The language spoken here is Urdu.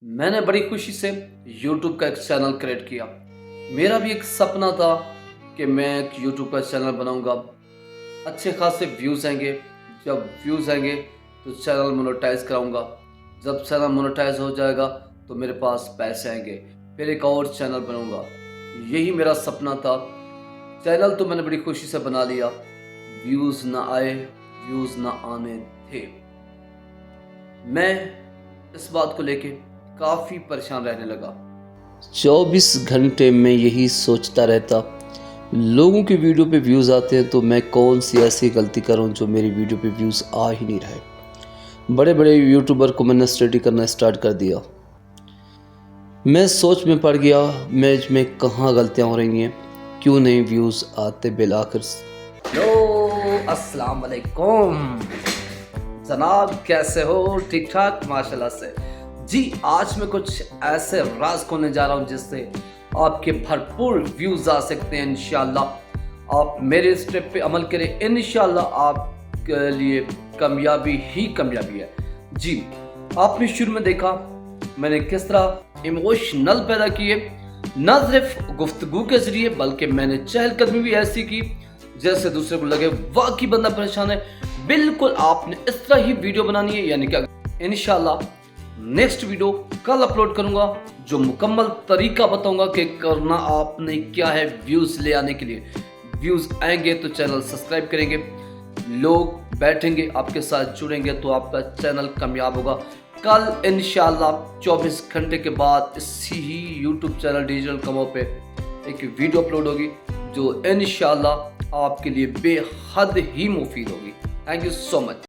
میں نے بڑی خوشی سے یوٹیوب کا ایک چینل کریٹ کیا۔ میرا بھی ایک سپنا تھا کہ میں ایک یوٹیوب کا چینل بناؤں گا، اچھے خاصے ویوز آئیں گے۔ جب ویوز آئیں گے تو چینل مونیٹائز کراؤں گا۔ جب چینل مونیٹائز ہو جائے گا تو میرے پاس پیسے آئیں گے، پھر ایک اور چینل بناؤں گا۔ یہی میرا سپنا تھا۔ چینل تو میں نے بڑی خوشی سے بنا لیا، ویوز نہ آئے، ویوز نہ آنے تھے۔ میں اس بات کو لے کے کافی پریشان رہنے لگا۔ 24 گھنٹے میں یہی سوچتا رہتا، لوگوں کی ویڈیو پہ ویوز آتے ہیں تو میں کون سی ایسی غلطی کروں جو میری ویڈیو پہ ویوز آ ہی نہیں رہے۔ بڑے بڑے یوٹیوبر کو میں نے اسٹڈی کرنا اسٹارٹ کر دیا۔ میں سوچ میں پڑ گیا میں کہاں غلطیاں ہو رہی ہیں، کیوں نہیں ویوز آتے بالآخر۔ السلام علیکم جناب، کیسے ہو؟ ٹھیک ٹھاک؟ ماشاءاللہ سے جی۔ آج میں کچھ ایسے راز کھولنے جا رہا ہوں جس سے آپ کے بھرپور ویوز آ سکتے ہیں۔ انشاءاللہ آپ میرے اسٹیپ پہ عمل کریں، انشاءاللہ آپ کے لیے کامیابی ہی کامیابی ہے۔ جی، آپ نے شروع میں دیکھا میں نے کس طرح ایموشنل پیدا کیے، نہ صرف گفتگو کے ذریعے بلکہ میں نے چہل قدمی بھی ایسی کی جیسے دوسرے کو لگے واقعی بندہ پریشان ہے۔ بالکل آپ نے اس طرح ہی ویڈیو بنانی ہے، یعنی کہ انشاءاللہ نیکسٹ ویڈیو کل اپلوڈ کروں گا جو مکمل طریقہ بتاؤں گا کہ کرنا آپ نے کیا ہے ویوز لے آنے کے لیے۔ ویوز آئیں گے تو چینل سبسکرائب کریں گے، لوگ بیٹھیں گے آپ کے ساتھ جڑیں گے تو آپ کا چینل کامیاب ہوگا۔ کل انشاءاللہ 24 گھنٹے کے بعد اسی ہی یوٹیوب چینل ڈیجیٹل کمو پہ ایک ویڈیو اپلوڈ ہوگی جو انشاءاللہ آپ کے لیے بے حد ہی مفید ہوگی۔ Thank you so much.